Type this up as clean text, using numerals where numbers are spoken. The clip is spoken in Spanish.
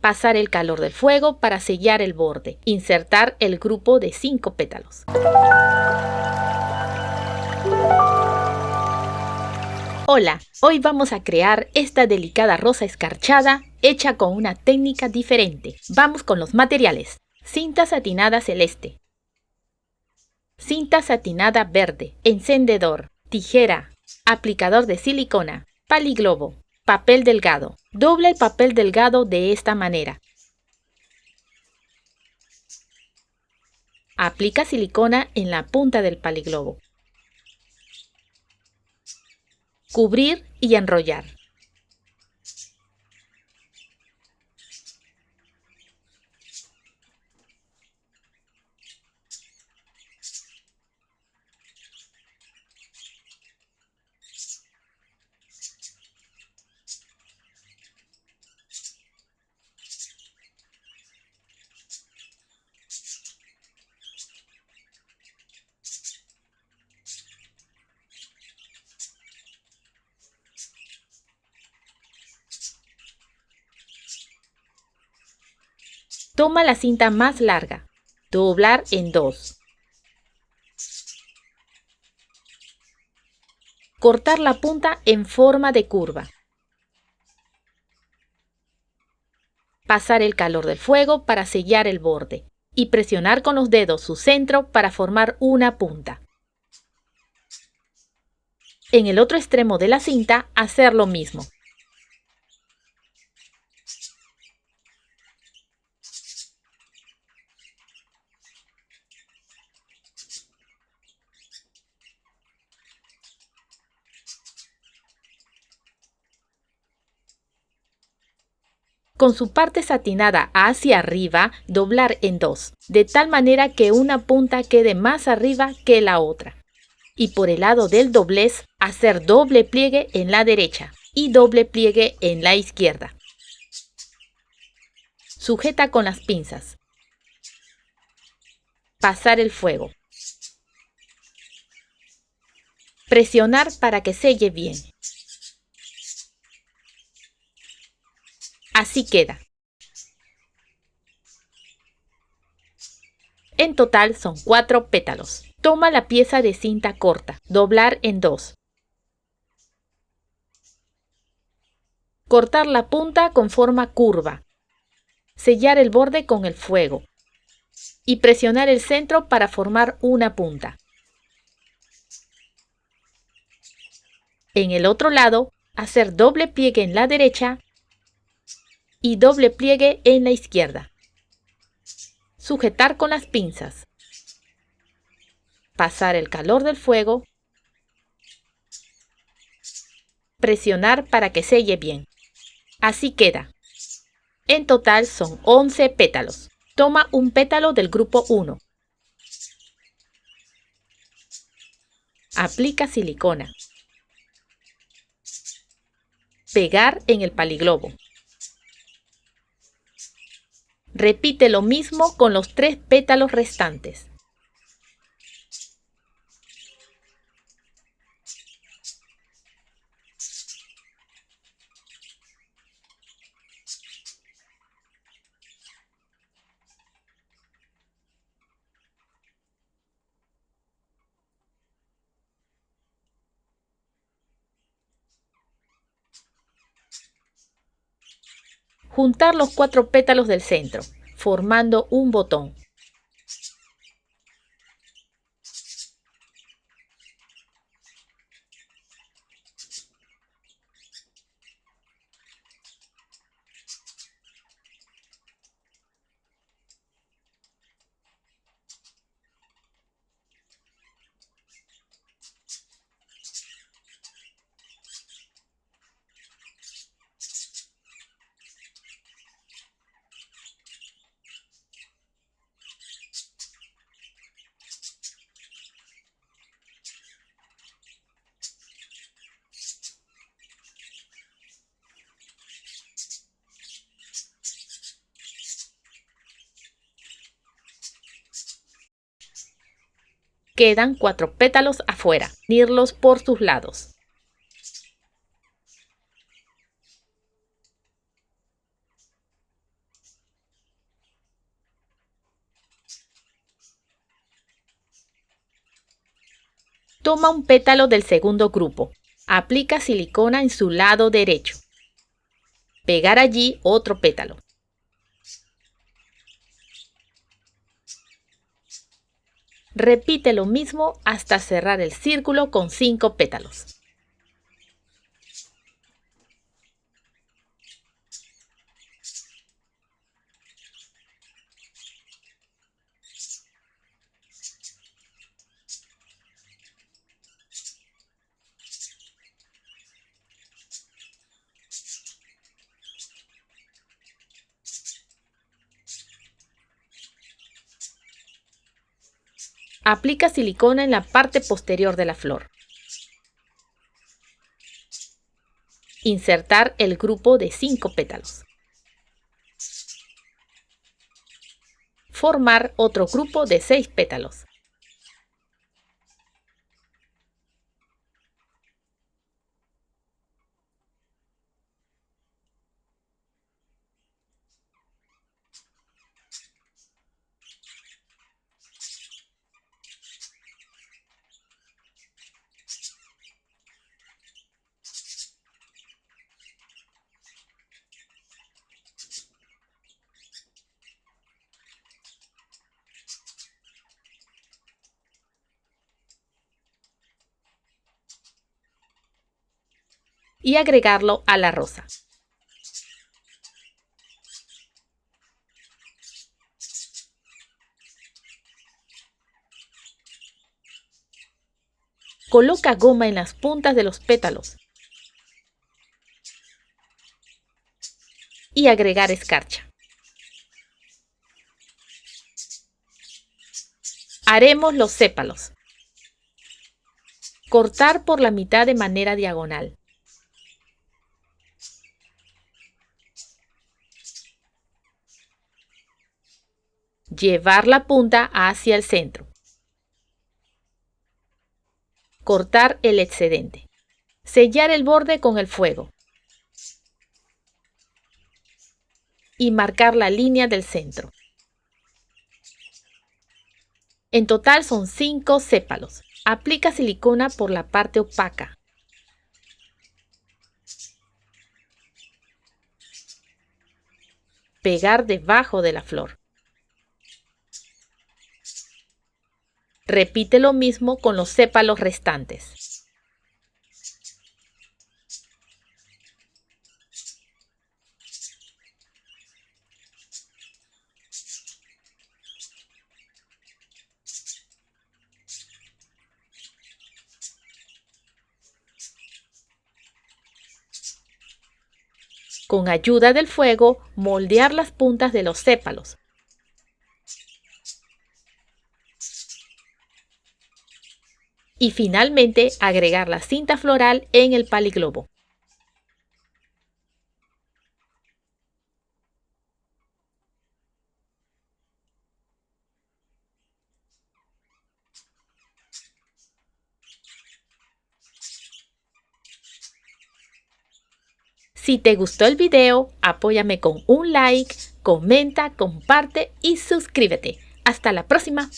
Pasar el calor del fuego para sellar el borde. Insertar el grupo de 5 pétalos. Hola, hoy vamos a crear esta delicada rosa escarchada hecha con una técnica diferente. Vamos con los materiales. Cinta satinada celeste, cinta satinada verde, encendedor, tijera, aplicador de silicona, paliglobo, papel delgado. Dobla el papel delgado de esta manera. Aplica silicona en la punta del paliglobo. Cubrir y enrollar. Toma la cinta más larga. Doblar en 2. Cortar la punta en forma de curva. Pasar el calor del fuego para sellar el borde y presionar con los dedos su centro para formar una punta. En el otro extremo de la cinta, hacer lo mismo. Con su parte satinada hacia arriba, doblar en 2, de tal manera que una punta quede más arriba que la otra. Y por el lado del doblez, hacer doble pliegue en la derecha y doble pliegue en la izquierda. Sujeta con las pinzas. Pasar el fuego. Presionar para que selle bien. Así queda. En total son 4 pétalos. Toma la pieza de cinta corta, doblar en 2. Cortar la punta con forma curva. Sellar el borde con el fuego. Y presionar el centro para formar una punta. En el otro lado, hacer doble pliegue en la derecha y doble pliegue en la izquierda. Sujetar con las pinzas. Pasar el calor del fuego. Presionar para que selle bien. Así queda. En total son 11 pétalos. Toma un pétalo del grupo 1. Aplica silicona. Pegar en el paliglobo. Repite lo mismo con los 3 pétalos restantes. Juntar los 4 pétalos del centro, formando un botón. Quedan 4 pétalos afuera. Unirlos por sus lados. Toma un pétalo del segundo grupo. Aplica silicona en su lado derecho. Pegar allí otro pétalo. Repite lo mismo hasta cerrar el círculo con 5 pétalos. Aplica silicona en la parte posterior de la flor. Insertar el grupo de 5 pétalos. Formar otro grupo de 6 pétalos. Y agregarlo a la rosa. Coloca goma en las puntas de los pétalos. Y agregar escarcha. Haremos los sépalos. Cortar por la mitad de manera diagonal. Llevar la punta hacia el centro. Cortar el excedente. Sellar el borde con el fuego. Y marcar la línea del centro. En total son 5 sépalos. Aplica silicona por la parte opaca. Pegar debajo de la flor. Repite lo mismo con los sépalos restantes. Con ayuda del fuego, moldear las puntas de los sépalos. Y finalmente agregar la cinta floral en el paliglobo. Si te gustó el video, apóyame con un like, comenta, comparte y suscríbete. Hasta la próxima.